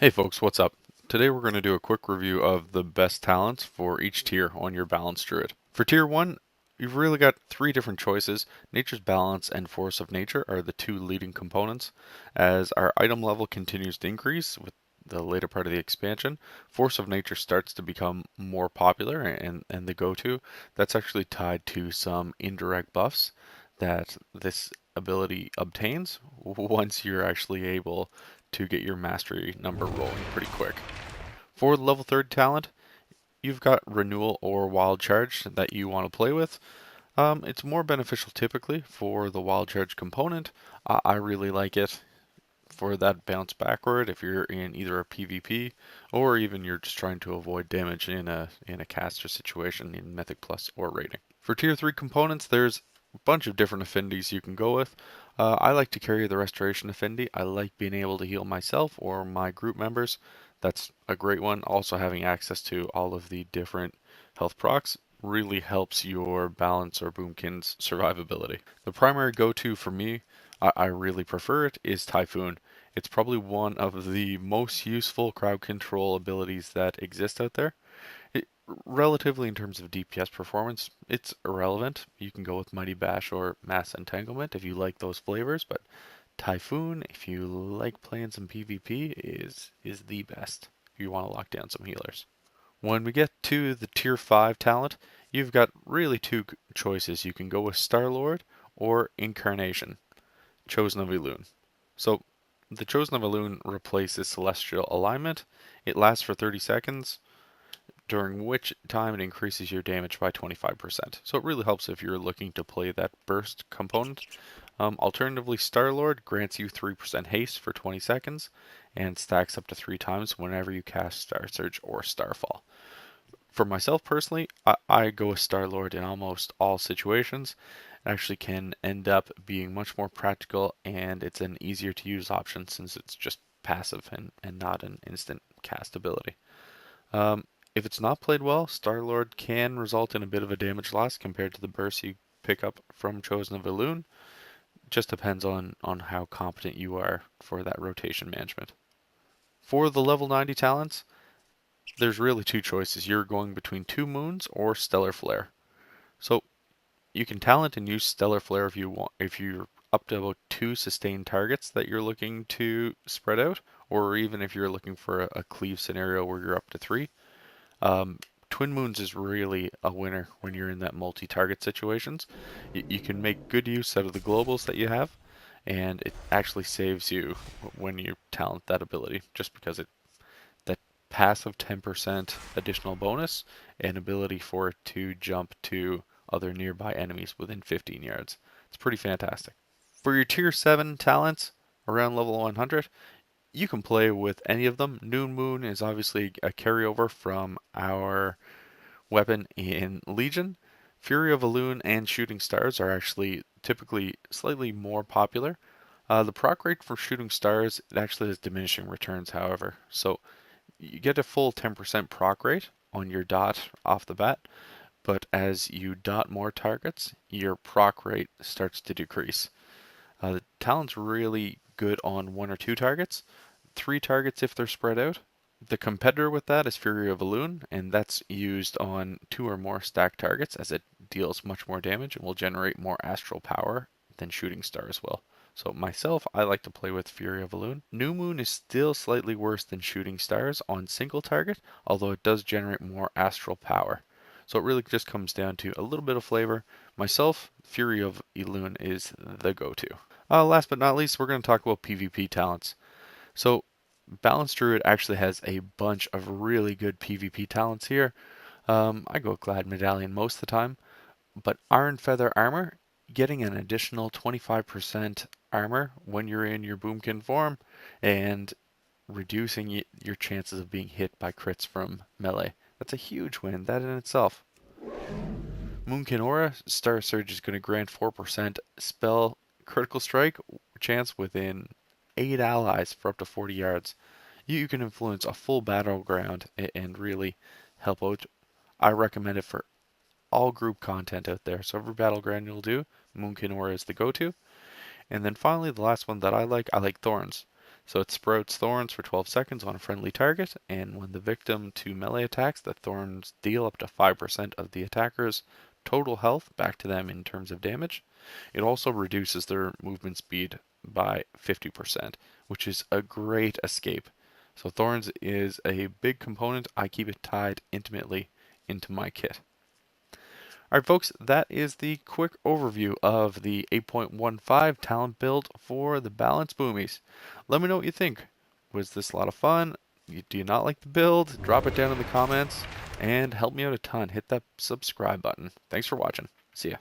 Hey folks, what's up? Today we're going to do a quick review of the best talents for each tier on your balanced druid. For tier 1, you've really got three different choices. Nature's Balance and Force of Nature are the two leading components. As our item level continues to increase with the later part of the expansion, Force of Nature starts to become more popular and the go-to. That's actually tied to some indirect buffs that this ability obtains once you're actually able to get your mastery number rolling pretty quick. For the level 3rd talent, you've got Renewal or Wild Charge that you want to play with. It's more beneficial typically for the Wild Charge component. I really like it for that bounce backward if you're in either a PvP or even you're just trying to avoid damage in a caster situation in Mythic Plus or rating. For tier 3 components, there's a bunch of different affinities you can go with. I like to carry the Restoration affinity. I like being able to heal myself or my group members. That's a great one. Also having access to all of the different health procs really helps your balance or Boomkin's survivability. The primary go-to for me, I really prefer it, is Typhoon. It's probably one of the most useful crowd control abilities that exist out there. Relatively in terms of DPS performance, it's irrelevant. You can go with Mighty Bash or Mass Entanglement if you like those flavors, but Typhoon, if you like playing some PvP, is the best if you want to lock down some healers. When we get to the tier 5 talent, you've got really two choices. You can go with Star-Lord or Incarnation, Chosen of Elune. So the Chosen of Elune replaces Celestial Alignment. It lasts for 30 seconds, during which time it increases your damage by 25%. So it really helps if you're looking to play that burst component. Alternatively, Star-Lord grants you 3% haste for 20 seconds and stacks up to 3 times whenever you cast Star Surge or Starfall. For myself personally, I go with Star-Lord in almost all situations. It actually can end up being much more practical and it's an easier to use option since it's just passive and not an instant cast ability. Um, if it's not played well, Star-Lord can result in a bit of a damage loss compared to the burst you pick up from Chosen of Elune. Just depends on how competent you are for that rotation management. For the level 90 talents, there's really two choices. You're going between Two Moons or Stellar Flare. So you can talent and use Stellar Flare if you want, if you're up to about two sustained targets that you're looking to spread out, or even if you're looking for a cleave scenario where you're up to three. Um, Twin Moons is really a winner when you're in that multi-target situations. You can make good use out of the globals that you have, and it actually saves you when you talent that ability, just because it that passive 10% additional bonus and ability for it to jump to other nearby enemies within 15 yards. It's pretty fantastic. For your tier 7 talents around level 100, you can play with any of them. Noon Moon is obviously a carryover from our weapon in Legion. Fury of Elune and Shooting Stars are actually typically slightly more popular. The proc rate for Shooting Stars, it actually has diminishing returns, however. So you get a full 10% proc rate on your dot off the bat, but as you dot more targets, your proc rate starts to decrease. The talent's really good on one or two targets, three targets if they're spread out. The competitor with that is Fury of Elune, and that's used on two or more stacked targets as it deals much more damage and will generate more astral power than Shooting Stars will. So myself, I like to play with Fury of Elune. New Moon is still slightly worse than Shooting Stars on single target, although it does generate more astral power. So it really just comes down to a little bit of flavor. Myself, Fury of Elune is the go-to. Last but not least, we're going to talk about PvP talents. So Balanced Druid actually has a bunch of really good PvP talents here. I go Glad Medallion most of the time, but Iron Feather Armor, getting an additional 25% armor when you're in your Boomkin form, and reducing your chances of being hit by crits from melee. That's a huge win, that in itself. Moonkin Aura, Star Surge is going to grant 4% spell critical strike chance within 8 allies for up to 40 yards. You can influence a full battleground and really help out. I recommend it for all group content out there. So every battleground you'll do, Moonkin Aura is the go-to. And then finally, the last one that I like Thorns. So it sprouts thorns for 12 seconds on a friendly target, and when the victim to melee attacks, the thorns deal up to 5% of the attacker's total health back to them in terms of damage. It also reduces their movement speed by 50%, which is a great escape. So thorns is a big component. I keep it tied intimately into my kit. Alright folks, that is the quick overview of the 8.15 talent build for the Balanced Boomies. Let me know what you think. Was this a lot of fun? Do you not like the build? Drop it down in the comments and help me out a ton. Hit that subscribe button. Thanks for watching. See ya.